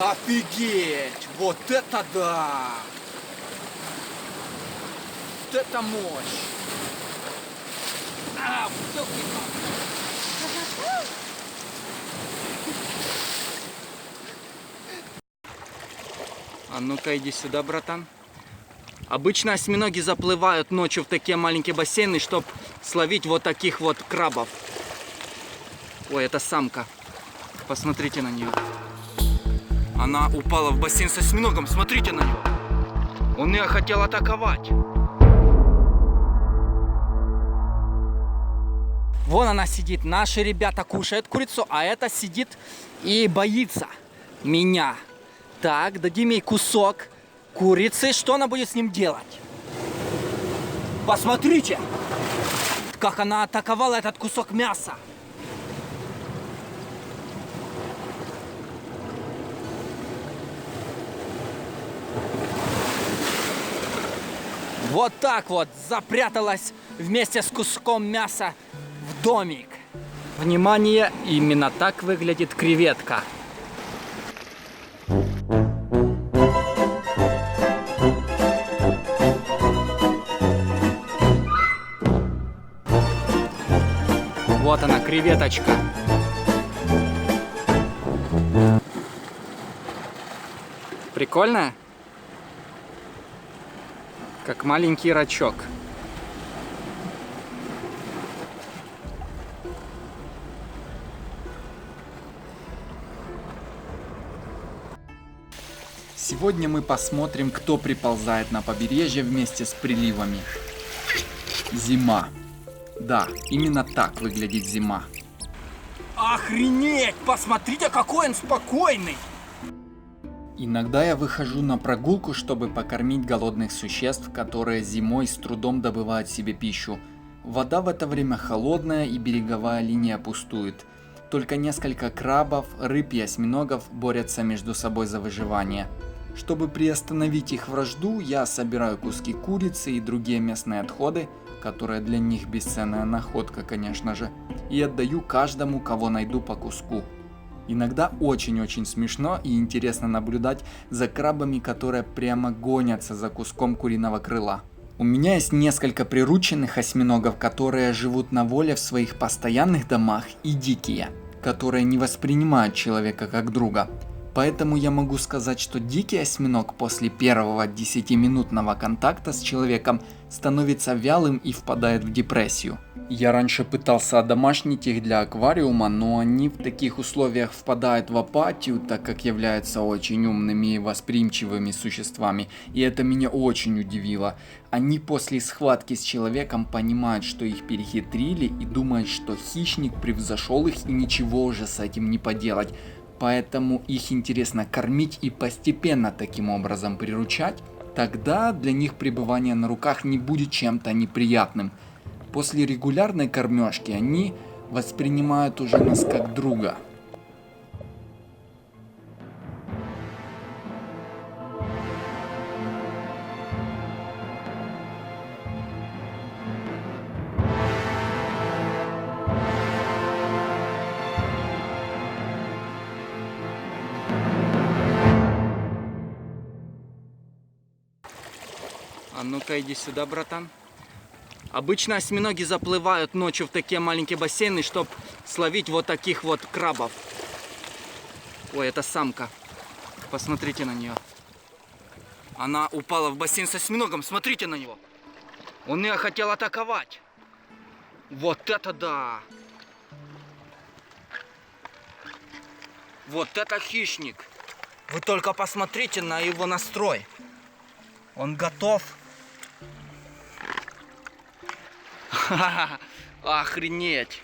Офигеть! Вот это да! Вот это мощь! А ну-ка иди сюда, братан. Обычно осьминоги заплывают ночью в такие маленькие бассейны, чтобы словить вот таких вот крабов. Ой, это самка. Посмотрите на нее. Она упала в бассейн с осьминогом. Смотрите на нее. Он ее хотел атаковать. Вон она сидит. Наши ребята кушают курицу, а эта сидит и боится меня. Так, дадим ей кусок курицы. Что она будет с ним делать? Посмотрите, как она атаковала этот кусок мяса. Вот так вот запряталась вместе с куском мяса в домик. Внимание, именно так выглядит креветка. Вот она, креветочка. Прикольная? Как маленький рачок. Сегодня мы посмотрим, кто приползает на побережье вместе с приливами. Зима. Да, именно так выглядит зима. Охренеть! Посмотрите, какой он спокойный! Иногда я выхожу на прогулку, чтобы покормить голодных существ, которые зимой с трудом добывают себе пищу. Вода в это время холодная и береговая линия пустует. Только несколько крабов, рыб и осьминогов борются между собой за выживание. Чтобы приостановить их вражду, я собираю куски курицы и другие местные отходы, которые для них бесценная находка, конечно же, и отдаю каждому, кого найду, по куску. Иногда очень-очень смешно и интересно наблюдать за крабами, которые прямо гонятся за куском куриного крыла. У меня есть несколько прирученных осьминогов, которые живут на воле в своих постоянных домах, и дикие, которые не воспринимают человека как друга. Поэтому я могу сказать, что дикий осьминог после первого 10-минутного контакта с человеком становится вялым и впадает в депрессию. Я раньше пытался одомашнить их для аквариума, но они в таких условиях впадают в апатию, так как являются очень умными и восприимчивыми существами, и это меня очень удивило. Они после схватки с человеком понимают, что их перехитрили, и думают, что хищник превзошел их и ничего уже с этим не поделать. Поэтому их интересно кормить и постепенно таким образом приручать, тогда для них пребывание на руках не будет чем-то неприятным. После регулярной кормежки они воспринимают уже нас как друга. А ну-ка иди сюда, братан. Обычно осьминоги заплывают ночью в такие маленькие бассейны, чтобы словить вот таких вот крабов. Ой, это самка. Посмотрите на нее. Она упала в бассейн с осьминогом. Смотрите на него. Он ее хотел атаковать. Вот это да! Вот это хищник. Вы только посмотрите на его настрой. Он готов. Охренеть!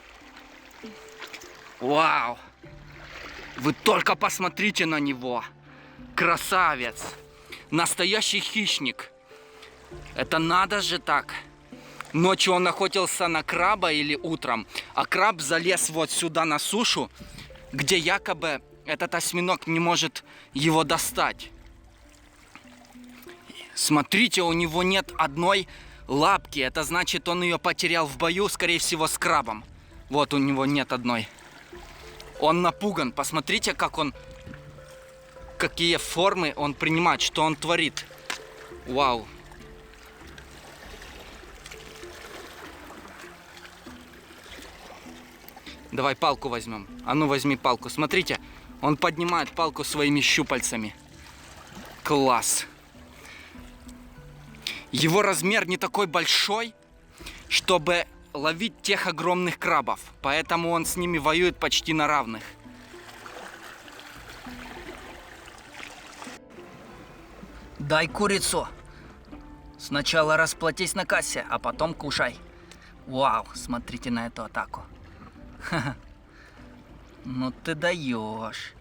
Вау! Вы только посмотрите на него! Красавец! Настоящий хищник! Это надо же так! Ночью он охотился на краба или утром, а краб залез вот сюда на сушу, где якобы этот осьминог не может его достать. Смотрите, у него нет одной лапки. Это значит, он ее потерял в бою, скорее всего, с крабом. Вот у него нет одной. Он напуган. Посмотрите, как он какие формы он принимает, что он творит. Вау. Давай палку возьмем. А ну возьми палку. Смотрите, он поднимает палку своими щупальцами. Класс. Его размер не такой большой, чтобы ловить тех огромных крабов. Поэтому он с ними воюет почти на равных. Дай курицу. Сначала расплатись на кассе, а потом кушай. Вау, смотрите на эту атаку. Ха-ха. Ну ты даешь.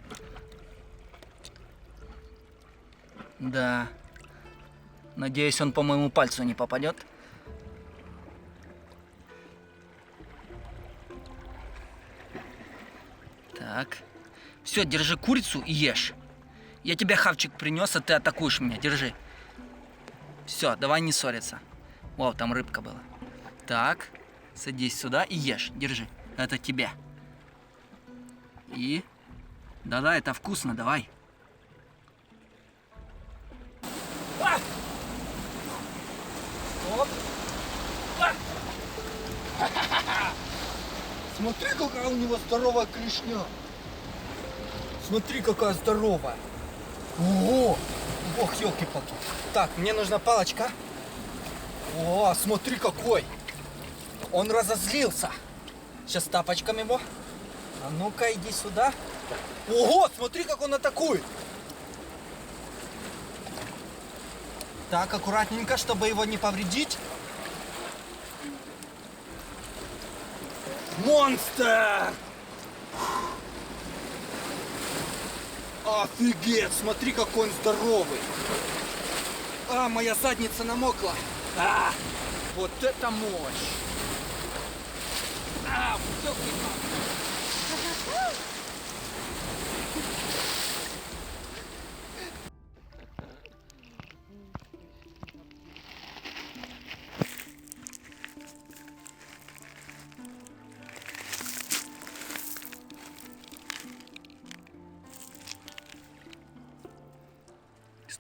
Да. Надеюсь, он по моему пальцу не попадет. Так. Все, держи курицу и ешь. Я тебе хавчик принес, а ты атакуешь меня. Держи. Все, давай не ссориться. Вау, там рыбка была. Так. Садись сюда и ешь. Держи. Это тебе. И... Да-да, это вкусно, давай. Оп. Смотри, какая у него здоровая клешня. Смотри, какая здоровая. Ого! Ох, елки-палки. Так, мне нужна палочка. О, смотри какой. Он разозлился. Сейчас тапочками его. А ну-ка, иди сюда. Ого, смотри, как он атакует. Так, аккуратненько, чтобы его не повредить. Монстр! Офигеть, смотри, какой он здоровый. А, моя задница намокла. А, вот это мощь. А,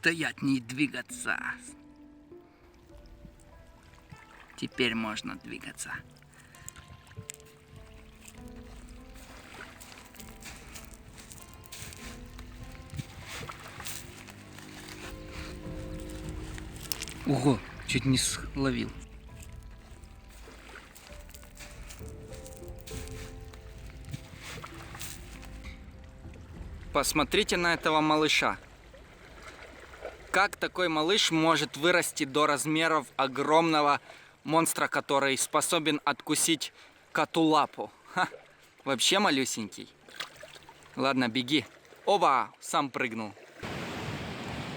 Стоять, не двигаться. Теперь можно двигаться. Ого, чуть не словил. Посмотрите на этого малыша. Как такой малыш может вырасти до размеров огромного монстра, который способен откусить коту лапу? Ха, вообще малюсенький. Ладно, беги. Оба, сам прыгнул.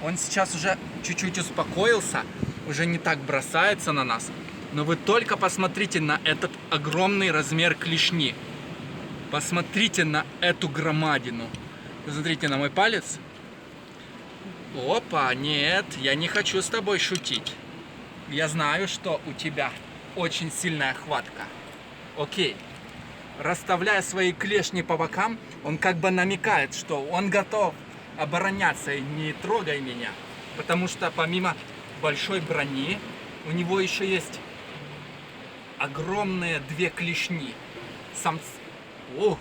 Он сейчас уже чуть-чуть успокоился, уже не так бросается на нас. Но вы только посмотрите на этот огромный размер клешни. Посмотрите на эту громадину. Посмотрите на мой палец. Опа, нет, я не хочу с тобой шутить. Я знаю, что у тебя очень сильная хватка. Окей. Расставляя свои клешни по бокам, он как бы намекает, что он готов обороняться и не трогай меня. Потому что помимо большой брони, у него еще есть огромные две клешни. О,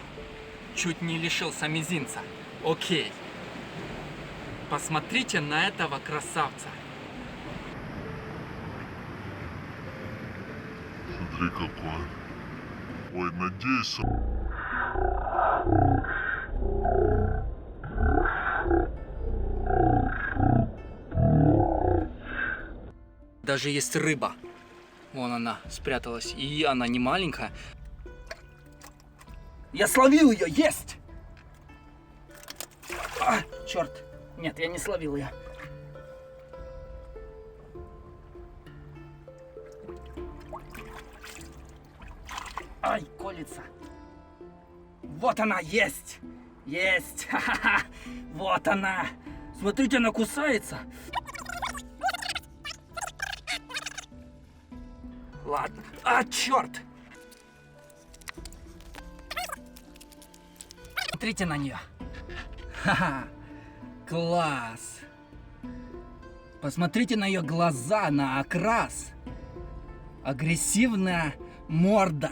чуть не лишился мизинца. Окей. Посмотрите на этого красавца. Смотри какой. Ой, надеюсь. Даже есть рыба. Вон она спряталась. И она не маленькая. Я словил ее! Есть! А, черт! Нет, я не словил ее. Ай, колется. Вот она, есть! Есть! Ха-ха-ха! Вот она! Смотрите, она кусается. Ладно. А, черт! Смотрите на нее. Ха-ха! Класс! Посмотрите на ее глаза, на окрас. Агрессивная морда.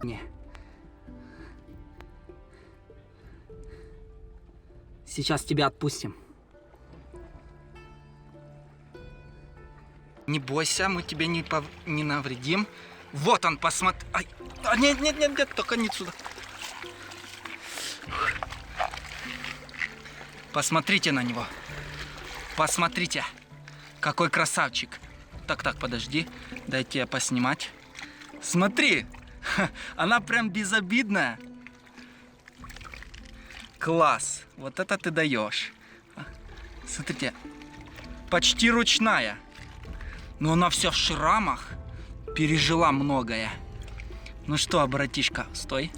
Не. Сейчас тебя отпустим. Не бойся, мы тебе не навредим. Вот он, посмотри. Нет, нет, нет, нет, только не сюда. Посмотрите на него. Посмотрите, какой красавчик. Так, подожди, дайте я поснимать. Смотри, она прям безобидная. Класс, вот это ты даешь. Смотрите, почти ручная. Но она вся в шрамах, пережила многое. Ну что, братишка, стой.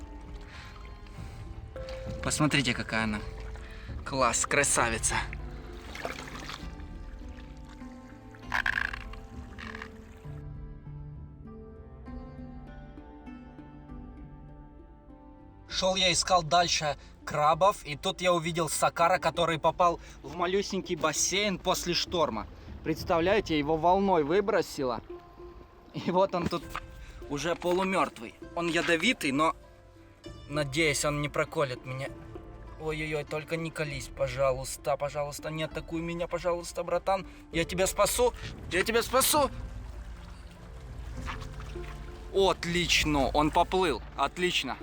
Посмотрите, какая она. Класс, красавица. Шел я искал дальше крабов, и тут я увидел сакара, который попал в малюсенький бассейн после шторма. Представляете, его волной выбросило. И вот он тут уже полумертвый. Он ядовитый, но надеюсь, он не проколет меня. Ой-ой-ой, только не колись, пожалуйста, пожалуйста, не атакуй меня, пожалуйста, братан. Я тебя спасу, я тебя спасу. Отлично, он поплыл, отлично.